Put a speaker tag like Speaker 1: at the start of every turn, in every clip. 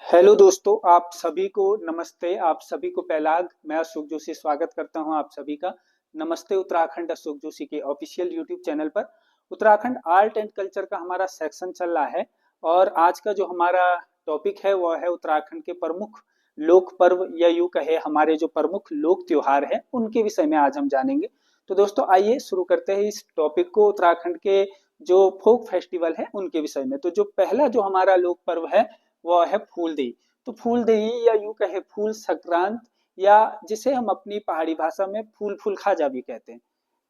Speaker 1: Hello दोस्तों, आप सभी को नमस्ते। आप सभी को पहलाग मैं अशोक जोशी स्वागत करता हूं आप सभी का। नमस्ते उत्तराखंड अशोक जोशी के ऑफिशियल यूट्यूब चैनल पर। उत्तराखंड आर्ट एंड कल्चर का हमारा सेक्शन चल रहा है और आज का जो हमारा टॉपिक है वह है उत्तराखंड के प्रमुख लोक पर्व या यूं कहे हमारे जो प्रमुख लोक त्योहार है उनके विषय में आज हम जानेंगे। तो दोस्तों आइए शुरू करते हैं इस टॉपिक को उत्तराखंड के जो फोक फेस्टिवल है उनके विषय में। तो जो पहला जो हमारा लोक पर्व है वह है फूलदेई। तो फूलदेई या यूं कहे फूल संक्रांत या जिसे हम अपनी पहाड़ी भाषा में फूल फूल खाजा भी कहते हैं।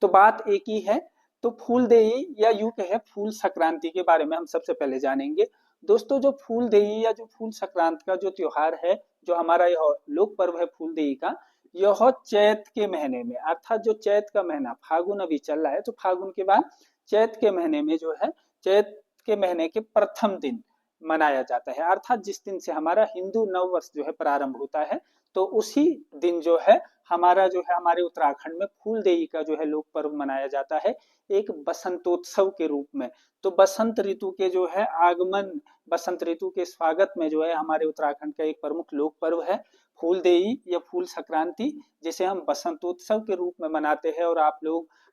Speaker 1: तो बात एक ही है। तो फूलदेई या यूं कहे फूल संक्रांति के बारे में हम सबसे पहले जानेंगे। दोस्तों जो फूलदेई या जो फूल संक्रांत का जो त्योहार है, जो हमारा यह लोक पर्व है फूलदेई का, यह चैत के महीने में अर्थात जो चैत का महीना फागुन अभी चल रहा है, तो फागुन के बाद चैत के महीने में जो है चैत के महीने के प्रथम दिन मनाया जाता है। अर्थात जिस दिन से हमारा हिंदू नव वर्ष जो है प्रारंभ होता है, तो उसी दिन जो है हमारा जो है हमारे उत्तराखंड में फूलदेई का जो है लोक पर्व मनाया जाता है एक बसंतोत्सव के रूप में। तो बसंत ऋतु के जो है आगमन, बसंत ऋतु के स्वागत में जो है हमारे उत्तराखंड का एक प्रमुख लोक पर्व है फूलदेई या फूल संक्रांति, जिसे हम बसंतोत्सव के रूप में मनाते हैं। और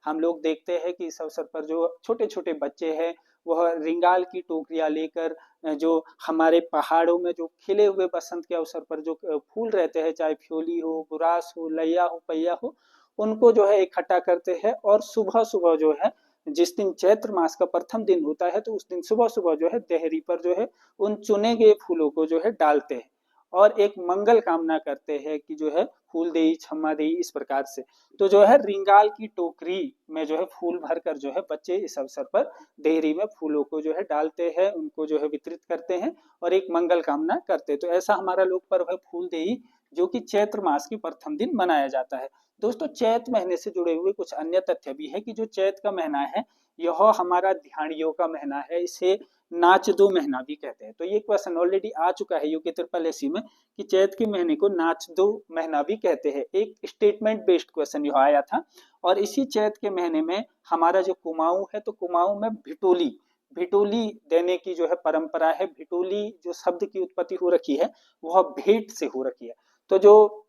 Speaker 1: हम लोग देखते हैं कि इस अवसर पर जो छोटे छोटे बच्चे हैं वह रिंगाल की टोकरियां लेकर जो हमारे पहाड़ों में जो खिले हुए बसंत के अवसर पर जो फूल रहते हैं, चाहे फ्योली हो, बुरास हो, लैया हो, पैया हो, उनको जो है इकट्ठा करते हैं और सुबह सुबह जो है जिस दिन चैत्र मास का प्रथम दिन होता है, तो उस दिन सुबह सुबह जो है देहरी पर जो है उन चुने गए फूलों को जो है डालते हैं और एक मंगल कामना करते हैं कि जो है फूल देई छम्मा देई, इस प्रकार से। तो जो है रिंगाल की टोकरी में जो है फूल भरकर जो है बच्चे इस अवसर पर देहरी में फूलों को जो है डालते हैं, उनको जो है वितरित करते हैं और एक मंगल कामना करते हैं। तो ऐसा हमारा लोक पर्व है फूलदेई, जो कि चैत्र मास के प्रथम दिन मनाया जाता है। दोस्तों चैत महीने से जुड़े हुए कुछ अन्य तथ्य भी है कि जो चैत का महीना है यह हमारा ध्यानियों का महीना है। इसे नाच दो महीना भी कहते हैं। तो ये क्वेश्चन ऑलरेडी आ चुका है यूके ट्रिपल एससी में कि चैत के महीने को नाच दो महीना भी कहते हैं। एक स्टेटमेंट बेस्ड क्वेश्चन यह आया था। और इसी चैत के महीने में हमारा जो कुमाऊं है, तो कुमाऊं में भिटोली भिटोली देने की जो है परंपरा है। भिटोली जो शब्द की उत्पत्ति हो रखी है वह भेंट से हो रखी है। तो जो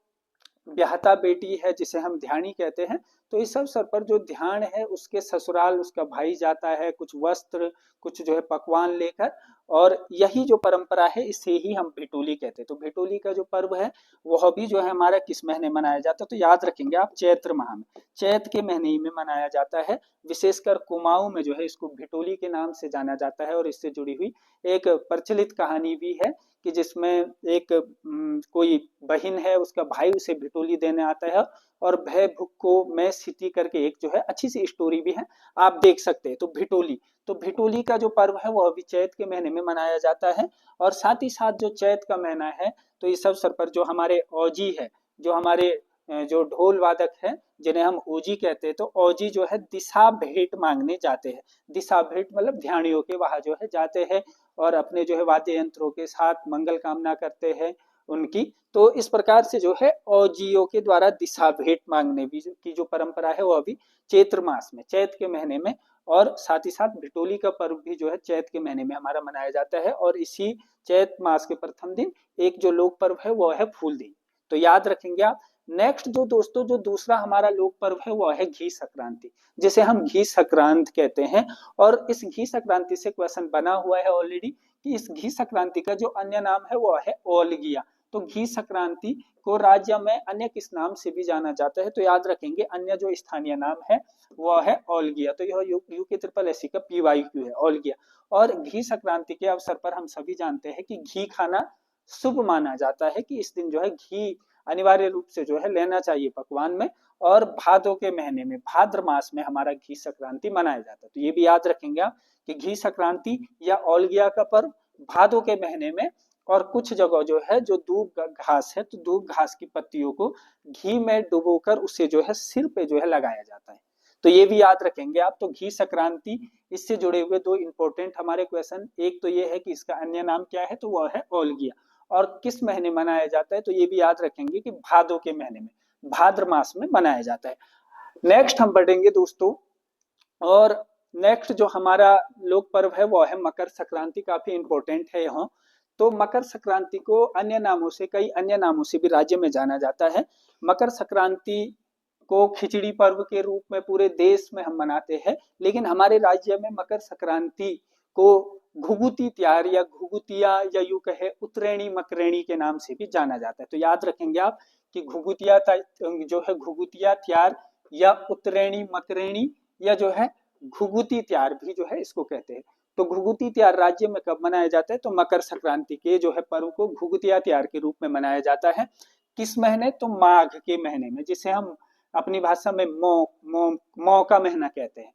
Speaker 1: ब्याहता बेटी है जिसे हम ध्यानी कहते हैं, तो इस अवसर पर जो ध्यान है उसके ससुराल उसका भाई जाता है कुछ वस्त्र, कुछ जो है पकवान लेकर, और यही जो परंपरा है इसे ही हम भिटोली कहते हैं। तो भिटोली का जो पर्व है वह भी जो है हमारा किस महीने मनाया जाता है, तो याद रखेंगे आप चैत्र माह में, चैत के महीने में मनाया जाता है। विशेषकर कुमाऊं में जो है इसको भिटोली के नाम से जाना जाता है। और इससे जुड़ी हुई एक प्रचलित कहानी भी है कि जिसमें एक कोई बहन है, उसका भाई उसे भिटोली देने आता है और भय भुक को मैं सिटी करके एक जो है अच्छी सी स्टोरी भी है, आप देख सकते हैं। तो भिटोली का जो पर्व है वह अभी चैत के महीने में मनाया जाता है। और साथ ही साथ जो चैत का महीना है, तो इस अवसर पर जो हमारे औजी है, जो हमारे जो ढोल वादक है जिन्हें हम ओजी कहते हैं, तो औजी जो है दिशा भेंट मांगने जाते हैं। दिशा भेंट मतलब ध्यानियों के वहां जो है जाते हैं और अपने जो है वाद्य यंत्रों के साथ मंगल कामना करते हैं उनकी। तो इस प्रकार से जो है औजियों के द्वारा दिशा भेंट मांगने भी की जो परंपरा है वो अभी चैत्र मास में, चैत के महीने में, और साथ ही साथ भिटोली का पर्व भी जो है चैत के महीने में हमारा मनाया जाता है। और इसी चैत मास के प्रथम दिन एक जो लोक पर्व है वह है फूलदेई। तो याद रखेंगे आप। नेक्स्ट जो दोस्तों जो दूसरा हमारा लोक पर्व है वह है घी संक्रांति, जिसे हम घी संक्रांत कहते हैं। और इस घी संक्रांति से क्वेश्चन बना हुआ है ऑलरेडी कि इस घी संक्रांति का जो अन्य नाम है वह है ओलगिया। तो घी संक्रांति को राज्य में अन्य किस नाम से भी जाना जाता है, तो याद रखेंगे अन्य जो स्थानीय नाम है वह है ओलगिया। तो यह यूके ट्रिपल एससी का PYQ है ओलगिया। और घी संक्रांति के अवसर पर हम सभी जानते हैं कि घी खाना शुभ माना जाता है, कि इस दिन जो है घी अनिवार्य रूप से जो है लेना चाहिए पकवान में। और भादों के महीने में भाद्र मास में हमारा घी संक्रांति मनाया जाता है। तो ये भी याद रखेंगे आप कि घी संक्रांति या ओलगिया का पर्व भादों के महीने में, और कुछ जगह जो है जो दूब घास है, तो दूब घास की पत्तियों को घी में डुबोकर उसे जो है सिर पे जो है लगाया जाता है। तो ये भी याद रखेंगे आप। तो घी संक्रांति, इससे जुड़े हुए दो इंपॉर्टेंट हमारे क्वेश्चन, एक तो ये है कि इसका अन्य नाम क्या है, तो वह है ओलगिया, और किस महीने मनाया जाता है, तो ये भी याद रखेंगे कि भादों के महीने में, भाद्र मास में मनाया जाता है। नेक्स्ट हम बढ़ेंगे दोस्तों। और नेक्स्ट जो हमारा लोक पर्व है वो है मकर संक्रांति, काफी इंपॉर्टेंट है यहाँ। तो मकर संक्रांति को अन्य नामों से, कई अन्य नामों से भी राज्य में जाना जाता है। मकर संक्रांति को खिचड़ी पर्व के रूप में पूरे देश में हम मनाते हैं, लेकिन हमारे राज्य में मकर संक्रांति को घुघुती त्यार या घुघुतिया या यूं कहे उतरैणी मकरैणी के नाम से भी जाना जाता है। तो याद रखेंगे आप कि घुघुतिया जो है घुघुतिया त्यार या उतरैणी मकरैणी या जो है घुघुती त्यार भी जो है इसको कहते हैं। तो घुघुती त्यार राज्य में कब मनाया जाता है? तो मकर संक्रांति के जो है पर्व को घुघुतिया त्यार के रूप में मनाया जाता है। किस महीने? तो माघ के महीने में, जिसे हम अपनी भाषा में मौ का महीना कहते हैं।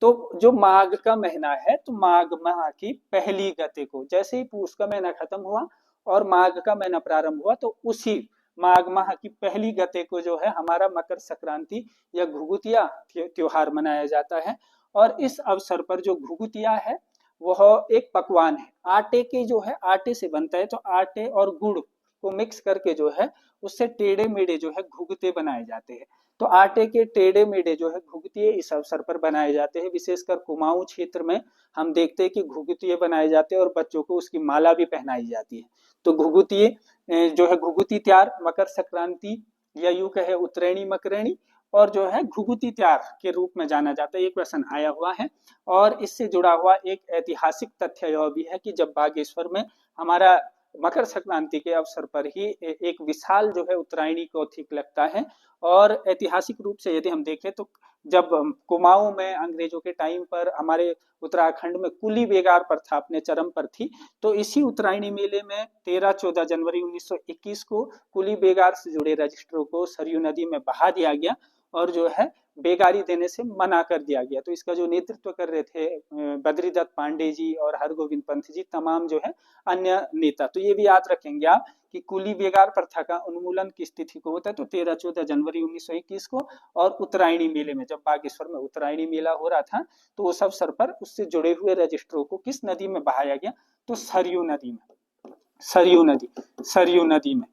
Speaker 1: तो जो माघ का महीना है, तो माघ माह की पहली गते को, जैसे ही पूष का महीना खत्म हुआ और माघ का महीना प्रारंभ हुआ, तो उसी माघ माह की पहली गते को जो है हमारा मकर संक्रांति या घुघुतिया त्योहार मनाया जाता है। और इस अवसर पर जो घुघुतिया है वह एक पकवान है, आटे के जो है आटे से बनता है। तो आटे और गुड़ को मिक्स करके जो है उससे टेढ़े मेढ़े जो है घुघुते बनाए जाते हैं। तो आटे के टेढ़े मेढ़े जो है घुघुतिये इस अवसर पर बनाए जाते हैं। विशेषकर कुमाऊं क्षेत्र में हम देखते हैं कि घुघुतिये बनाए जाते हैं और बच्चों को उसकी माला भी पहनाई जाती है। तो घुघुतिये जो है घुघुती त्यार, मकर संक्रांति या यूं कहे उतरैणी मकरैणी और जो है घुघुती त्यार के रूप में जाना जाता है। ये क्वेश्चन आया हुआ है। और इससे जुड़ा हुआ एक ऐतिहासिक तथ्य यह भी है कि जब बागेश्वर में हमारा मकर संक्रांति के अवसर पर ही एक विशाल जो है उत्तरायणी कौथिक लगता है। और ऐतिहासिक रूप से यदि हम देखें तो जब कुमाऊं में अंग्रेजों के टाइम पर हमारे उत्तराखंड में कुली बेगार प्रथा अपने चरम पर थी, तो इसी उत्तरायणी मेले में 13-14 जनवरी 1921 को कुली बेगार से जुड़े रजिस्टरों को सरयू नदी में बहा दिया गया और जो है बेगारी देने से मना कर दिया गया। तो इसका जो नेतृत्व कर रहे थे बद्रीदत्त पांडे जी और हरगोविंद पंत जी, तमाम जो है अन्य नेता। तो ये भी याद रखेंगे आप कि कुली बेगार प्रथा का उन्मूलन किस तिथि को होता है? तो 13-14 जनवरी 1921 को। और उत्तरायणी मेले में, जब बागेश्वर में उत्तरायणी मेला हो रहा था, तो उस अवसर पर उससे जुड़े हुए रजिस्टरों को किस नदी में बहाया गया? तो सरयू नदी में। सरयू नदी में।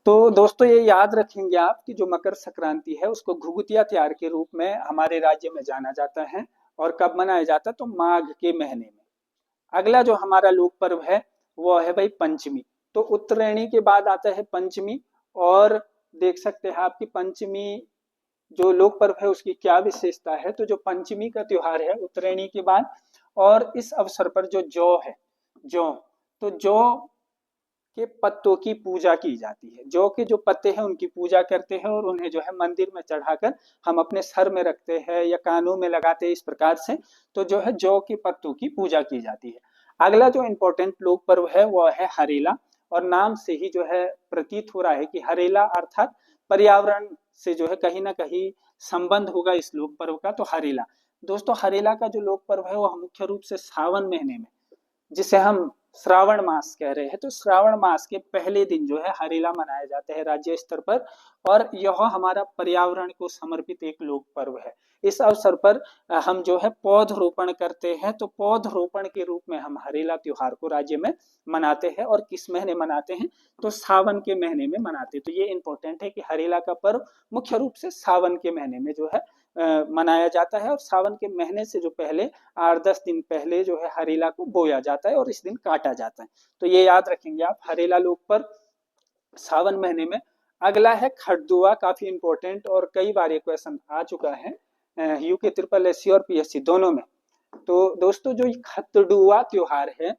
Speaker 1: तो दोस्तों ये याद रखेंगे आप कि जो मकर संक्रांति है उसको घुघुतिया त्यार के रूप में हमारे राज्य में जाना जाता है। और कब मनाया जाता है? तो माघ के महीने में। अगला जो हमारा लोक पर्व है वो है भाई पंचमी। तो उत्तरायणी के बाद आता है पंचमी। और देख सकते हैं आपकी पंचमी जो लोक पर्व है उसकी क्या विशेषता है? तो जो पंचमी का त्योहार है उत्तरायणी के बाद, और इस अवसर पर जो जौ है, तो जौ के पत्तों की पूजा की जाती है। जौ के जो पत्ते हैं उनकी पूजा करते हैं और उन्हें जो है मंदिर में चढ़ाकर हम अपने सर में रखते हैं या कानों में लगाते हैं, इस प्रकार से। तो जो है जौ के पत्तों की पूजा की जाती है। अगला जो इम्पोर्टेंट लोक पर्व है वह है हरेला। और नाम से ही जो है प्रतीत हो रहा है कि हरेला अर्थात पर्यावरण से जो है कहीं ना कहीं संबंध होगा इस लोक पर्व का। तो हरेला, दोस्तों हरेला का जो लोक पर्व है वह मुख्य रूप से सावन महीने में, जिसे हम श्रावण मास कह रहे हैं, तो श्रावण मास के पहले दिन जो है हरेला मनाया जाता है राज्य स्तर पर। और यह हमारा पर्यावरण को समर्पित एक लोक पर्व है। इस अवसर पर हम जो है पौधरोपण करते हैं। तो पौधरोपण के रूप में हम हरेला त्योहार को राज्य में मनाते हैं। और किस महीने मनाते हैं? तो सावन के महीने में मनाते हैं। तो ये इंपॉर्टेंट है कि हरेला का पर्व मुख्य रूप से सावन के महीने में जो है मनाया जाता है। और सावन के महीने से जो पहले 8-10 दिन पहले जो है हरेला को बोया जाता है और इस दिन काटा जाता है। तो ये याद रखेंगे आप, हरेला लोक पर्व सावन महीने में। अगला है खरदुआ, काफी इंपॉर्टेंट और कई बार ये क्वेश्चन आ चुका है यूके SSC और PSC दोनों में। तो दोस्तों जो खरदुआ त्योहार है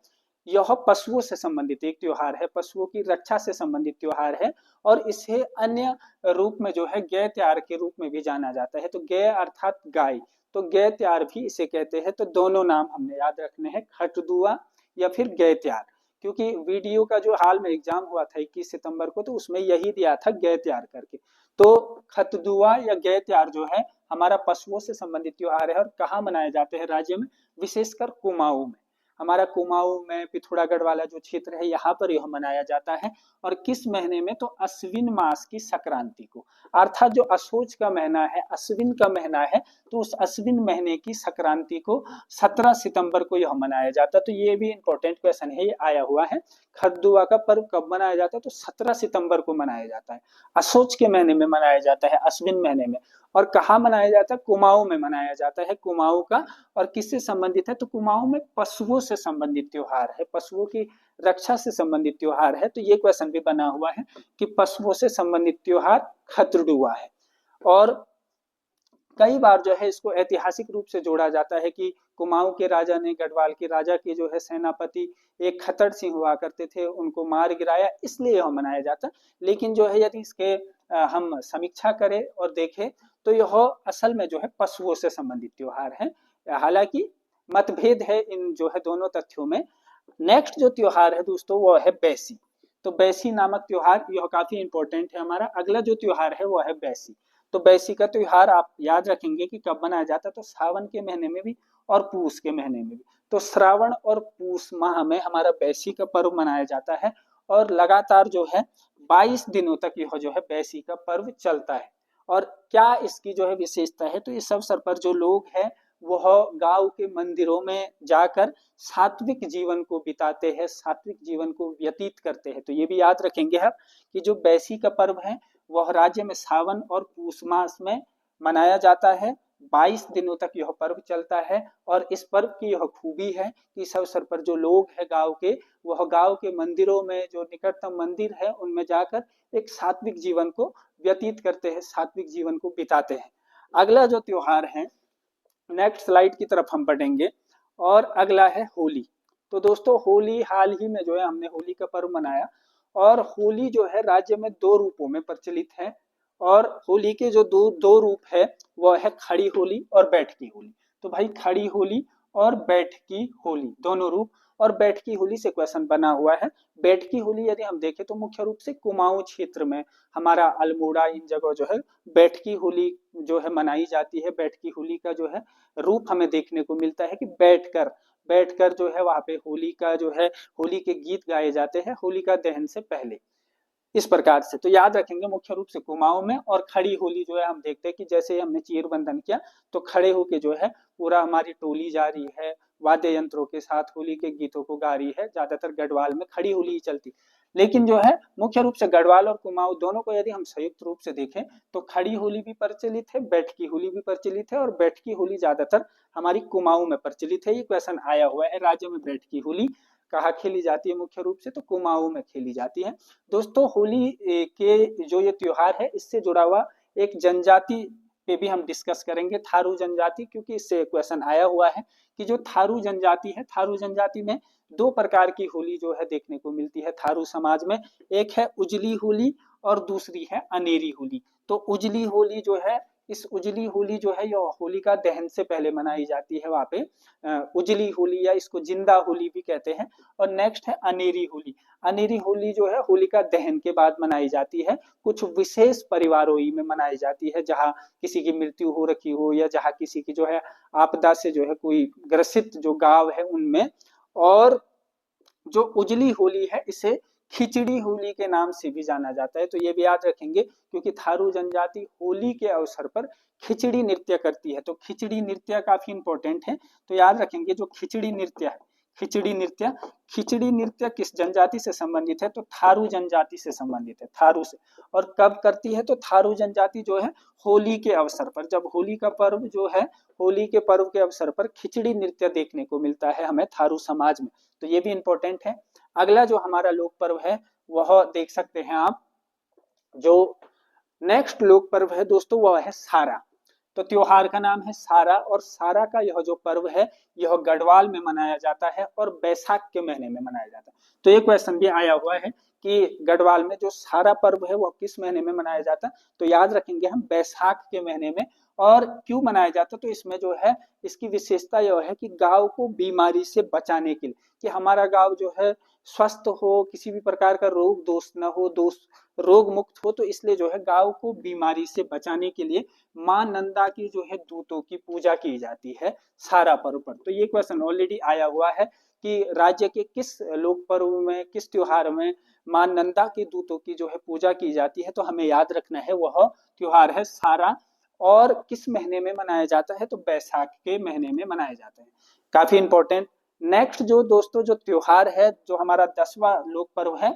Speaker 1: यह पशुओं से संबंधित एक त्योहार है, पशुओं की रक्षा से संबंधित त्योहार है। और इसे अन्य रूप में जो है गय त्यार के रूप में भी जाना जाता है। तो गय अर्थात गाय, तो गय त्यार भी इसे कहते हैं। तो दोनों नाम हमने याद रखने हैं, खरदुआ या फिर गय त्यार। क्योंकि वीडियो का जो हाल में एग्जाम हुआ था 21 सितंबर को, तो उसमें यही दिया था गय त्यार करके। तो खरदुआ या गय त्यार जो है हमारा पशुओं से संबंधित त्योहार है। और कहाँ मनाए जाते हैं राज्य में? विशेषकर कुमाऊं में। हमारा कुमाऊं में पिथौरागढ़ वाला जो क्षेत्र है यहाँ पर यह मनाया जाता है। और किस महीने में? तो अश्विन मास की संक्रांति को, अर्थात जो असोज का महीना है, अश्विन का महीना है, तो उस अश्विन महीने की संक्रांति को 17 सितंबर को यह मनाया जाता है। तो ये भी इंपॉर्टेंट क्वेश्चन है, ये आया हुआ है। खरदुआ का पर्व कब मनाया जाता है? तो 17 सितंबर को मनाया जाता है, असोज के महीने में मनाया जाता है, अश्विन महीने में। और कहाँ मनाया जाता है? कुमाऊं में मनाया जाता है, कुमाऊं का। और किससे संबंधित है? तो कुमाऊं में पशुओं से संबंधित त्योहार है, पशुओं की रक्षा से संबंधित त्योहार है। तो ये क्वेश्चन भी बना हुआ है कि पशुओं से संबंधित त्योहार खतरडुआ है। और कई बार जो है इसको ऐतिहासिक रूप से जोड़ा जाता है कि कुमाऊं के राजा ने गढ़वाल के राजा के जो है सेनापति एक खतर सिंह हुआ करते थे, उनको मार गिराया, इसलिए यह मनाया जाता। लेकिन जो है यदि इसके हम समीक्षा करें और देखें तो यह असल में जो है पशुओं से संबंधित त्योहार है। हालांकि मतभेद है इन जो है दोनों तथ्यों में। नेक्स्ट जो त्योहार है दोस्तों वो है बैसी। तो बैसी नामक त्योहार यह काफी इंपॉर्टेंट है हमारा। अगला जो त्योहार है वो है बैसी। तो बैसी का त्योहार आप याद रखेंगे कि कब मनाया जाता है? तो सावन के महीने में भी और पूस के महीने में भी। तो श्रावण और पूस माह में हमारा बैसी का पर्व मनाया जाता है और लगातार जो है 22 दिनों तक यह जो है बैसी का पर्व चलता है। और क्या इसकी जो है विशेषता है? तो इस अवसर पर जो लोग हैं वह गांव के मंदिरों में जाकर सात्विक जीवन को बिताते हैं, सात्विक जीवन को व्यतीत करते हैं। तो ये भी याद रखेंगे आप कि जो बैसी का पर्व है वह राज्य में सावन और पूस मास में मनाया जाता है। 22 दिनों तक यह पर्व चलता है। और इस पर्व की यह खूबी है कि इस अवसर पर जो लोग हैं गांव के, वह गांव के मंदिरों में, जो निकटतम मंदिर है उनमें जाकर एक सात्विक जीवन को व्यतीत करते हैं, सात्विक जीवन को बिताते हैं। अगला जो त्योहार है, नेक्स्ट स्लाइड की तरफ हम बढ़ेंगे, और अगला है होली। तो दोस्तों होली हाल ही में जो है हमने होली का पर्व मनाया। और होली जो है राज्य में दो रूपों में प्रचलित है। और होली के जो दो रूप है वह है खड़ी होली और बैठकी होली। तो भाई खड़ी होली और बैठकी होली दोनों रूप। और बैठकी होली से क्वेश्चन बना हुआ है। बैठकी होली यदि हम देखें तो मुख्य रूप से कुमाऊं क्षेत्र में, हमारा अल्मोड़ा, इन जगह जो है बैठकी होली जो है मनाई जाती है। बैठकी होली का जो है रूप हमें देखने को मिलता है कि बैठकर जो है वहां पे होली का जो है होली के गीत गाए जाते हैं होलिका दहन से पहले, इस प्रकार से। तो याद रखेंगे मुख्य रूप से कुमाऊं में। और खड़ी होली जो है हम देखते हैं कि जैसे हमने चीर बंधन किया तो खड़े होके जो है पूरा हमारी टोली जा रही है, वाद्य यंत्रों के साथ होली के गीतों को गा रही है। ज्यादातर गढ़वाल में खड़ी होली ही चलती। लेकिन जो है मुख्य रूप से गढ़वाल और कुमाऊं दोनों को यदि हम संयुक्त रूप से देखें तो खड़ी होली भी प्रचलित है, बैठकी होली भी प्रचलित है। और बैठकी होली ज्यादातर हमारी कुमाऊं में प्रचलित है। ये क्वेश्चन आया हुआ है, राज्य में बैठकी होली कहाँ खेली जाती है? मुख्य रूप से तो कुमाऊं में खेली जाती है। दोस्तों होली के जो ये त्योहार है इससे जुड़ा हुआ एक जनजाति पे भी हम डिस्कस करेंगे, थारू जनजाति, क्योंकि इससे क्वेश्चन आया हुआ है कि जो थारू जनजाति है, थारू जनजाति में दो प्रकार की होली जो है देखने को मिलती है थारू समाज में। एक है उजली होली और दूसरी है अनेरी होली। तो उजली होली जो है, इस उजली होली जो है यह होलिका दहन से पहले मनाई जाती है। वहां पे उजली होली या इसको जिंदा होली भी कहते हैं। और नेक्स्ट है अनेरी होली। अनेरी होली जो है होलिका दहन के बाद मनाई जाती है। कुछ विशेष परिवारों में मनाई जाती है, जहाँ किसी की मृत्यु हो रखी हो या जहाँ किसी की जो है आपदा से जो है कोई ग्रसित जो गांव है उनमें। और जो उजली होली है इसे खिचड़ी होली के नाम से भी जाना जाता है। तो ये भी याद रखेंगे क्योंकि थारू जनजाति होली के अवसर पर खिचड़ी नृत्य करती है। तो खिचड़ी नृत्य काफी इंपॉर्टेंट है। तो याद रखेंगे जो खिचड़ी नृत्य है, खिचड़ी नृत्य किस जनजाति से संबंधित है? तो थारू जनजाति से संबंधित है, थारू से। और कब करती है? तो थारू जनजाति जो है होली के अवसर पर, जब होली का पर्व जो है, होली के पर्व के अवसर पर खिचड़ी नृत्य देखने को मिलता है हमें थारू समाज में। तो ये भी इंपॉर्टेंट है। अगला जो हमारा लोक पर्व है वह देख सकते हैं आप, जो नेक्स्ट लोक पर्व है दोस्तों वह है सारा। तो त्योहार का नाम है सारा। और सारा का यह जो पर्व है यह गढ़वाल में मनाया जाता है और बैसाख के महीने में मनाया जाता है। तो ये क्वेश्चन भी आया हुआ है कि गढ़वाल में जो सारा पर्व है वह किस महीने में मनाया जाता है? तो याद रखेंगे हम बैसाख के महीने में। और क्यों मनाया जाता? तो इसमें जो है इसकी विशेषता यह है कि गांव को बीमारी से बचाने के लिए, कि हमारा गांव जो है स्वस्थ हो, किसी भी प्रकार का रोग दोष न हो, रोग मुक्त हो। तो इसलिए जो है गांव को बीमारी से बचाने के लिए मां नंदा की जो है दूतों की पूजा की जाती है सारा पर्व पर। तो ये क्वेश्चन ऑलरेडी आया हुआ है कि राज्य के किस लोक पर्व में, किस त्योहार में मां नंदा के दूतों की जो है पूजा की जाती है? तो हमें याद रखना है वह त्योहार है सारा। और किस महीने में मनाया जाता है? तो बैसाख के महीने में मनाया जाता है। काफी इंपॉर्टेंट। नेक्स्ट जो दोस्तों जो त्योहार है, जो हमारा 10वां लोक पर्व है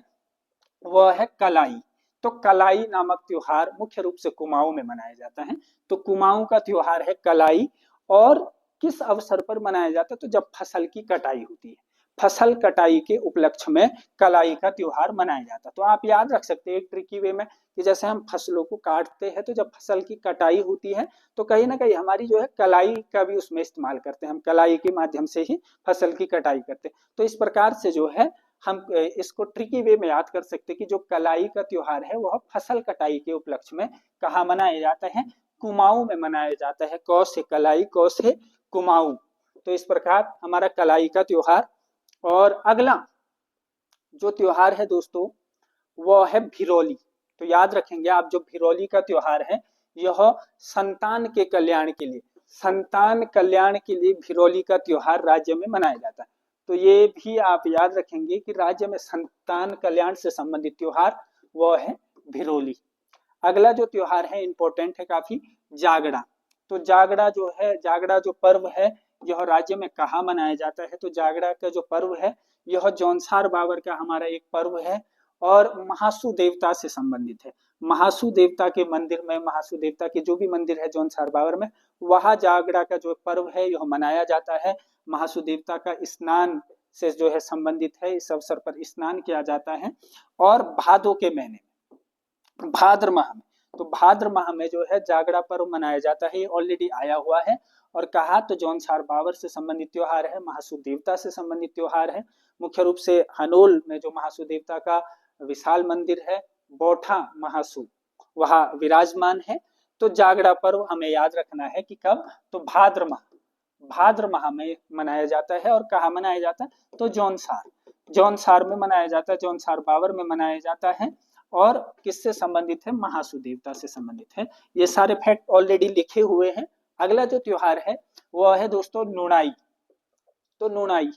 Speaker 1: वह है कलाई। तो कलाई नामक त्योहार मुख्य रूप से कुमाऊं में मनाया जाता है। तो कुमाऊं का त्योहार है कलाई। और किस अवसर पर मनाया जाता है? तो जब फसल की कटाई होती है, फसल कटाई के उपलक्ष्य में कलाई का त्योहार मनाया जाता है। तो आप याद रख सकते हैं एक ट्रिकी वे में कि जैसे हम फसलों को काटते हैं तो जब फसल की कटाई होती है तो कहीं ना कहीं हमारी जो है कलाई का भी उसमें इस्तेमाल करते हैं, हम कलाई के माध्यम से ही फसल की कटाई करते हैं। तो इस प्रकार से जो है हम इसको ट्रिकी वे में याद कर सकते हैं कि जो कलाई का त्योहार है वह फसल कटाई के उपलक्ष्य में कहाँ मनाया जाता है? कुमाऊं में मनाया जाता है। कौ से कलाई, कौ से कुमाऊं। तो इस प्रकार हमारा कलाई का त्योहार। और अगला जो त्योहार है दोस्तों वो है भिरोली। तो याद रखेंगे आप, जो भिरोली का त्योहार है यह संतान के कल्याण के लिए, संतान कल्याण के लिए भिरोली का त्योहार राज्य में मनाया जाता है। तो ये भी आप याद रखेंगे कि राज्य में संतान कल्याण से संबंधित त्योहार वो है भिरोली। अगला जो त्योहार है इंपॉर्टेंट है काफी, जागड़ा। तो जागड़ा जो है, जागड़ा जो पर्व है यह राज्य में कहाँ मनाया जाता है? तो जागड़ा का जो पर्व है यह जौनसार बावर का हमारा एक पर्व है और महासू देवता से संबंधित है। महासू देवता के मंदिर में, महासू देवता के जो भी मंदिर है जौनसार बावर में, वहां जागड़ा का जो पर्व है यह मनाया जाता है। महासू देवता का स्नान से जो है संबंधित है, इस अवसर पर स्नान किया जाता है। और भादों के महीने, भाद्र माह में, तो भाद्र माह में जो है जागड़ा पर्व मनाया जाता है। ये ऑलरेडी आया हुआ है। और कहा तो जौनसार बावर से संबंधित त्योहार है, महासू देवता से संबंधित त्योहार है। मुख्य रूप से हनोल में जो महासू देवता का विशाल मंदिर है, बोठा महासू, वहां विराजमान है। तो जागड़ा पर्व हमें याद रखना है कि कब? तो भाद्र माह, भाद्र माह में मनाया जाता है। और कहाँ मनाया जाता है? तो जौनसार, जौनसार में मनाया जाता है, जौनसार बावर में मनाया जाता है। और किससे संबंधित है? महासू देवता से संबंधित है। ये सारे फैक्ट ऑलरेडी लिखे हुए हैं। अगला जो त्योहार है वह है दोस्तों नुणाई। तो नुणाई,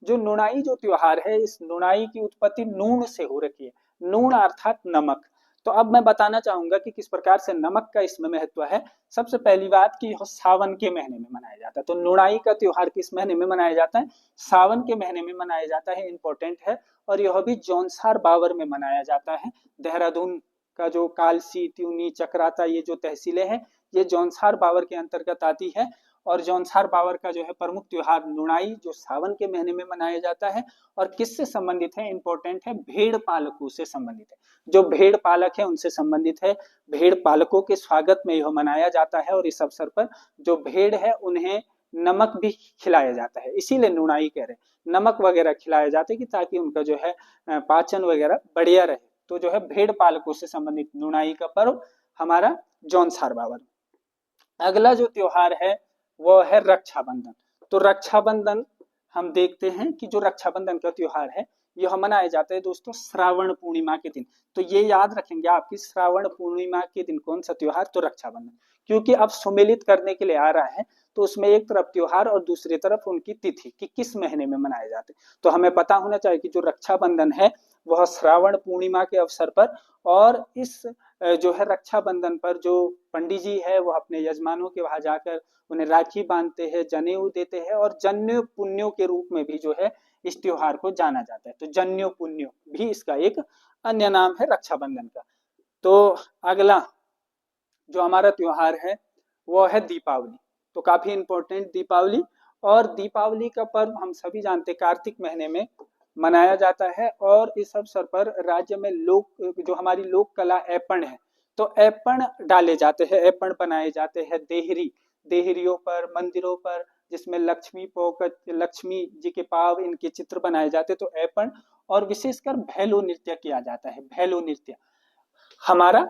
Speaker 1: जो नुणाई जो त्योहार है, इस नुणाई की उत्पत्ति नून से हो रखी है। नून अर्थात नमक। तो अब मैं बताना चाहूंगा कि किस प्रकार से नमक का इसमें महत्व है। सबसे पहली बात कि यह सावन के महीने में मनाया जाता है। तो नुणाई का त्योहार किस महीने में मनाया जाता है? सावन के महीने में मनाया जाता है, इंपॉर्टेंट है। और यह भी जौनसार बावर में मनाया जाता है। देहरादून का जो कालसी, त्यूनी, चक्राता, ये जो तहसीलें हैं ये जौनसार बावर के अंतर्गत आती है। और जौनसार बावर का जो है प्रमुख त्योहार नुणाई, जो सावन के महीने में मनाया जाता है। और किससे संबंधित है? इंपॉर्टेंट है, भेड़ पालकों से संबंधित है। जो भेड़ पालक है उनसे संबंधित है। भेड़ पालकों के स्वागत में यह मनाया जाता है। और इस अवसर पर जो भेड़ है उन्हें नमक भी खिलाया जाता है, इसीलिए नुणाई कह रहे हैं। नमक वगैरह खिलाया जाता है कि ताकि उनका जो है पाचन वगैरह बढ़िया रहे। तो जो है भेड़ पालकों से संबंधित नुणाई का पर्व हमारा जौनसार बावर। अगला जो त्योहार है वो है रक्षाबंधन। तो रक्षाबंधन हम देखते हैं कि जो रक्षाबंधन का त्योहार है यह मनाया जाता है दोस्तों श्रावण पूर्णिमा के दिन। तो ये याद रखेंगे आपकी, श्रावण पूर्णिमा के दिन कौन सा त्योहार? तो रक्षाबंधन। क्योंकि अब सुमेलित करने के लिए आ रहा है तो उसमें एक तरफ त्योहार और दूसरी तरफ उनकी तिथि कि किस महीने में मनाए जाते। तो हमें पता होना चाहिए कि जो रक्षाबंधन है वह श्रावण पूर्णिमा के अवसर पर, और इस जो है रक्षाबंधन पर जो पंडित जी है वो अपने यजमानों के वहां जाकर उन्हें राखी बांधते हैं, जनेऊ देते हैं। और जन्य पुण्यों के रूप में भी जो है इस त्योहार को जाना जाता है। तो जन्य पुण्यो भी इसका एक अन्य नाम है रक्षाबंधन का। तो अगला जो हमारा त्योहार है वो है दीपावली। तो काफी इंपॉर्टेंट दीपावली। और दीपावली का पर्व हम सभी जानते हैं कार्तिक महीने में मनाया जाता है। और इस अवसर पर राज्य में लोक, जो हमारी लोक कला ऐपण है, तो ऐपण डाले जाते हैं, ऐपण बनाए जाते हैं देहरी, देहरियों पर, मंदिरों पर, जिसमें लक्ष्मी पोकत, लक्ष्मी जी के पाव, इनके चित्र बनाए जाते हैं। तो ऐपण, और विशेषकर भैलो नृत्य किया जाता है। भैलो नृत्य हमारा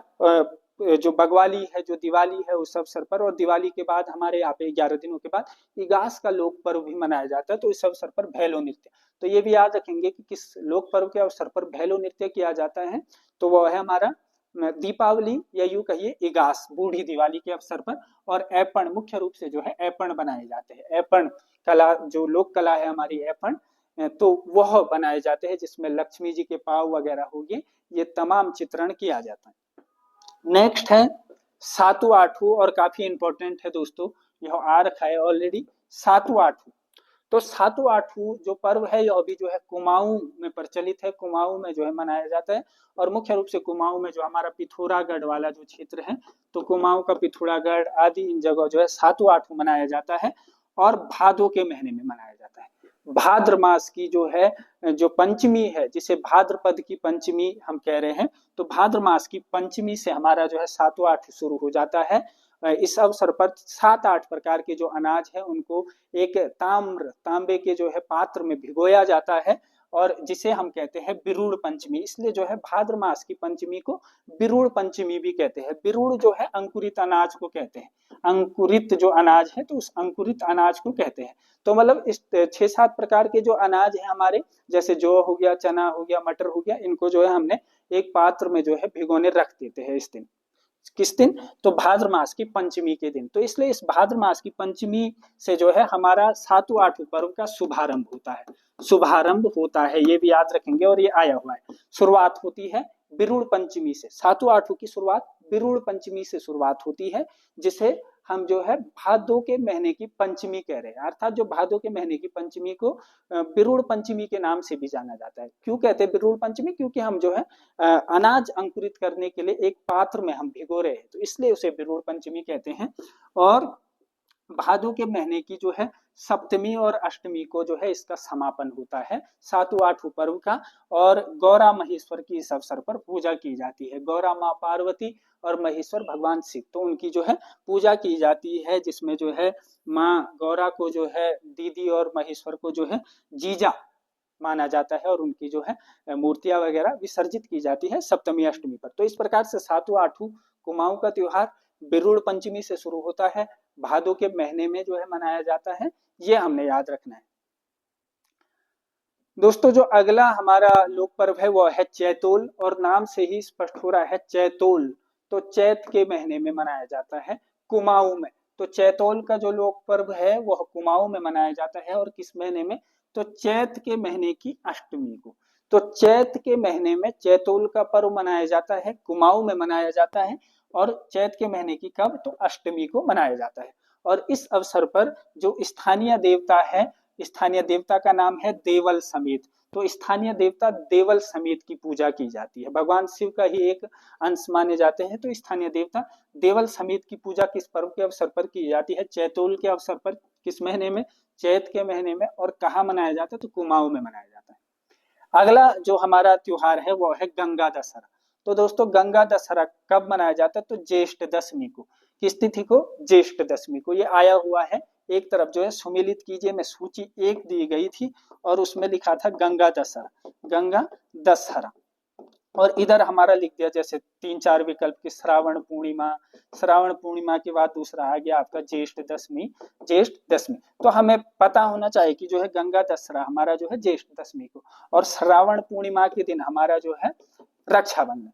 Speaker 1: जो बगवाली है, जो दिवाली है उस अवसर पर, और दिवाली के बाद हमारे यहाँ पे 11 दिनों के बाद इगास का लोक पर्व भी मनाया जाता है। तो इस अवसर पर भैलो नृत्य, तो ये भी याद रखेंगे कि किस लोक पर्व के अवसर पर भैलो नृत्य किया जाता है। तो वह है हमारा दीपावली, या यूं कहिए इगास, बूढ़ी दिवाली के अवसर पर। और ऐपण, मुख्य रूप से जो है ऐपण बनाए जाते हैं। ऐपण कला, जो लोक कला है हमारी ऐपण, तो वह बनाए जाते हैं जिसमें लक्ष्मी जी के पाव वगैरह हो गए, ये तमाम चित्रण किया जाता है। नेक्स्ट है सातु आठू, और काफी इंपॉर्टेंट है दोस्तों, यह आ रखा है ऑलरेडी, सातु आठू। तो सातों आठों जो पर्व है यह अभी जो है कुमाऊं में प्रचलित है, कुमाऊं में जो है मनाया जाता है। और मुख्य रूप से कुमाऊं में जो हमारा पिथौरागढ़ वाला जो क्षेत्र है, तो कुमाऊं का पिथौरागढ़ आदि इन जगह जो है सातों आठों मनाया जाता है और भादों के महीने में मनाया जाता है। भाद्र मास की जो है जो पंचमी है, जिसे भाद्रपद की पंचमी हम कह रहे हैं, तो भाद्र मास की पंचमी से हमारा जो है सातों आठ शुरू हो जाता है। इस अवसर पर 7-8 प्रकार के जो अनाज है उनको एक तांबे के जो है पात्र में भिगोया जाता है और जिसे हम कहते हैं बिरूड़ पंचमी। इसलिए जो है भाद्र मास की पंचमी को बिरूड़ पंचमी भी कहते हैं। बिरूड़ जो है अंकुरित अनाज को कहते हैं, अंकुरित जो अनाज है तो उस अंकुरित अनाज को कहते हैं। तो मतलब इस 6-7 प्रकार के जो अनाज है हमारे, जैसे जौ हो गया, चना हो गया, मटर हो गया, इनको जो है हमने एक पात्र में जो है भिगोने रख देते हैं इस दिन। किस दिन? तो भाद्र मास की पंचमी के दिन। तो इसलिए इस भाद्र मास की पंचमी से जो है हमारा सातों आठों पर्व का शुभारंभ होता है, शुभारंभ होता है, ये भी याद रखेंगे। और ये आया हुआ है, शुरुआत होती है बिरूड़ पंचमी से। सातों आठों की शुरुआत बिरूड़ पंचमी से शुरुआत होती है, जिसे हम जो है भादों के महीने की पंचमी कह रहे हैं। अर्थात जो भादों के महीने की पंचमी को बिरूड़ पंचमी के नाम से भी जाना जाता है। क्यों कहते हैं बिरूड़ पंचमी? क्योंकि हम जो है अनाज अंकुरित करने के लिए एक पात्र में हम भिगो रहे हैं, तो इसलिए उसे बिरूड़ पंचमी कहते हैं। और भादों के महीने की जो है सप्तमी और अष्टमी को जो है इसका समापन होता है सातों आठों पर्व का। और गौरा महेश्वर की इस अवसर पर पूजा की जाती है। गौरा माँ पार्वती और महेश्वर भगवान शिव, तो उनकी जो है पूजा की जाती है, जिसमें जो है माँ गौरा को जो है दीदी और महेश्वर को जो है जीजा माना जाता है और उनकी जो है मूर्तियां वगैरह विसर्जित की जाती है सप्तमी अष्टमी पर। तो इस प्रकार से सातों आठों कुमाऊं का त्योहार बिरूड़ पंचमी से शुरू होता है, भादों के महीने में जो है मनाया जाता है। ये हमने याद रखना है। दोस्तों जो अगला हमारा लोक पर्व है वो है चैतोल, और नाम से ही स्पष्ट हो रहा है चैतोल, तो चैत के महीने में मनाया जाता है कुमाऊं में। तो चैतोल का जो लोक पर्व है वह कुमाऊं में मनाया जाता है। और किस महीने में? तो चैत के महीने की अष्टमी को। तो चैत के महीने में चैतोल का पर्व मनाया जाता है, कुमाऊं में मनाया जाता है। और चैत के महीने की कब? तो अष्टमी को मनाया जाता है। और इस अवसर पर जो स्थानीय देवता है, स्थानीय देवता का नाम है देवल समेत। तो स्थानीय देवता देवल समेत की पूजा की जाती है, भगवान शिव का ही एक अंश माने जाते हैं। तो स्थानीय देवता देवल समेत की पूजा किस पर्व के अवसर पर की जाती है? चैतोल के अवसर पर। किस महीने में? चैत के महीने में। और कहाँ मनाया जाता है? तो कुमाऊं में मनाया जाता है। अगला जो हमारा त्योहार है वो है गंगा दशहरा। तो दोस्तों गंगा दशहरा कब मनाया जाता है? तो ज्येष्ठ दशमी को। किस तिथि को? ज्येष्ठ दशमी को। ये आया हुआ है, एक तरफ जो है सुमिलित कीजिए, मैं सूची 1 दी गई थी और उसमें लिखा था गंगा दशहरा, गंगा दशहरा। और इधर हमारा लिख दिया जैसे 3-4 विकल्प की श्रावण पूर्णिमा, श्रावण पूर्णिमा के बाद दूसरा आ गया आपका ज्येष्ठ दशमी, ज्येष्ठ दशमी। तो हमें पता होना चाहिए कि जो है गंगा दशहरा हमारा जो है ज्येष्ठ दशमी को, और श्रावण पूर्णिमा के दिन हमारा जो है रक्षाबंधन।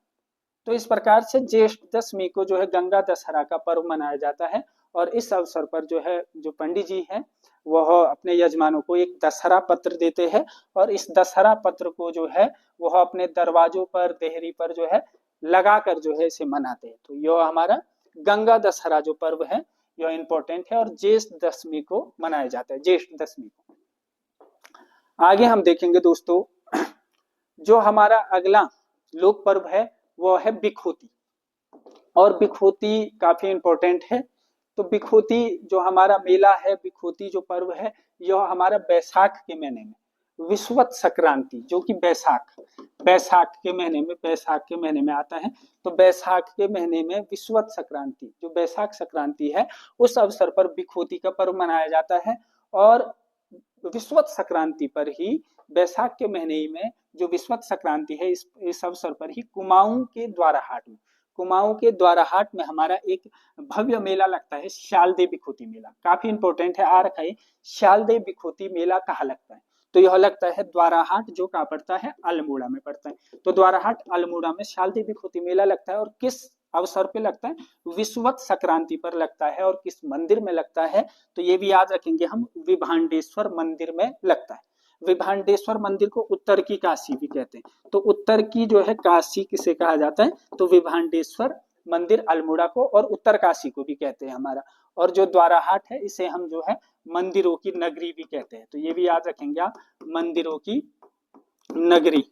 Speaker 1: तो इस प्रकार से ज्येष्ठ दशमी को जो है गंगा दशहरा का पर्व मनाया जाता है। और इस अवसर पर जो है जो पंडित जी हैं वह अपने यजमानों को एक दशहरा पत्र देते हैं, और इस दशहरा पत्र को जो है वह अपने दरवाजों पर, देहरी पर जो है लगाकर जो है इसे मनाते हैं। तो यह हमारा गंगा दशहरा जो पर्व है यह इंपॉर्टेंट है, और ज्येष्ठ दशमी को मनाया जाता है, ज्येष्ठ दशमी को। आगे हम देखेंगे दोस्तों जो हमारा अगला लोक पर्व है वो है बिखोती। और बिखोती काफी इंपॉर्टेंट है। तो बिखोती जो हमारा मेला है, बिखोती जो पर्व है, यह हमारा बैसाख के महीने में, विषुवत संक्रांति जो कि बैसाख के महीने में आता है। तो बैसाख के महीने में विषुवत संक्रांति, जो बैसाख संक्रांति है, उस अवसर पर बिखोती का पर्व मनाया जाता है। और विषुवत संक्रांति पर ही, बैसाख के महीने में जो विषुवत संक्रांति है, इस अवसर पर ही कुमाऊं के द्वाराहाट में हमारा एक भव्य मेला लगता है, शालदे बिखोती मेला। काफी इंपॉर्टेंट है, आ रखा है शालदे बिखोती मेला कहाँ लगता है? तो यह लगता है द्वाराहाट, जो कहाँ पड़ता है? अल्मोड़ा में पड़ता है। तो द्वाराहाट अल्मोड़ा में शालदे बिखोती मेला लगता है। और किस अवसर पे लगता है? विषुवत संक्रांति पर लगता है। और किस मंदिर में लगता है? तो ये भी याद रखेंगे हम, विभांडेश्वर मंदिर में लगता है। विभांडेश्वर मंदिर को उत्तर की काशी भी कहते हैं। तो उत्तर की जो है काशी किसे कहा जाता है? तो विभांडेश्वर मंदिर अल्मोड़ा को, और उत्तर काशी को भी कहते हैं हमारा। और जो द्वाराहाट है इसे हम जो है मंदिरों की नगरी भी कहते हैं। तो ये भी याद रखेंगे आप, मंदिरों की नगरी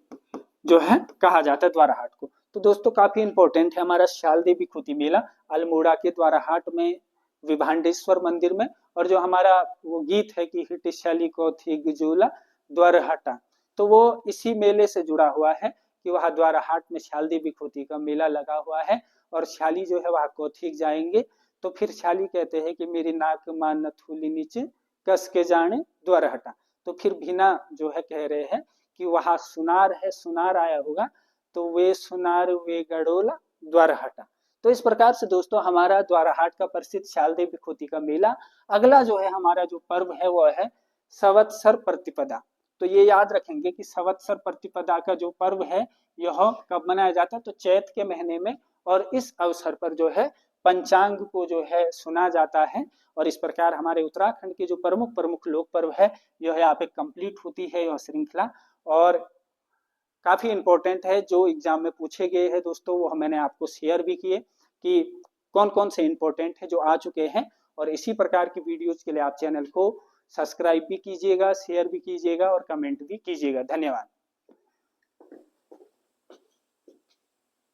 Speaker 1: जो है कहा जाता है द्वाराहाट को। तो दोस्तों काफी इंपॉर्टेंट है हमारा श्याल देवी खुती मेला अल्मोड़ा के द्वाराहाट में विभांडेश्वर मंदिर में। और जो हमारा वो गीत है कि हिट श्याली को थी गजूला द्वारहाटा, तो वो इसी मेले से जुड़ा हुआ है कि वहाँ द्वाराहाट में श्याल देवी खुती का मेला लगा हुआ है और श्याली जो है वहाँ कोथिक जाएंगे। तो फिर श्याली कहते हैं कि मेरी नाक मान नथुली नीचे कस के जाने द्वारहटा। तो फिर भीना जो है कह रहे हैं कि वहां सुनार है, सुनार आया होगा, तो वे सुनार वे गड़ोला द्वारहाटा। तो इस प्रकार से दोस्तों हमारा द्वाराहाट का प्रसिद्ध श्याल देवी खुती का मेला। अगला जो है हमारा जो पर्व है वो है संवत्सर प्रतिपदा। तो ये याद रखेंगे कि संवत्सर प्रतिपदा का जो पर्व है यह कब मनाया जाता है, तो चैत के महीने में। और इस अवसर पर जो है पंचांग को जो है सुना जाता है। और इस प्रकार हमारे उत्तराखंड के जो प्रमुख प्रमुख लोक पर्व है यह यहाँ पे कंप्लीट होती है यह श्रृंखला। और काफी इंपॉर्टेंट है, जो एग्जाम में पूछे गए हैं दोस्तों वो मैंने आपको शेयर भी किए कि कौन कौन से इंपॉर्टेंट है जो आ चुके हैं। और इसी प्रकार की वीडियोज के लिए आप चैनल को सब्सक्राइब भी कीजिएगा, शेयर भी कीजिएगा और कमेंट भी कीजिएगा। धन्यवाद।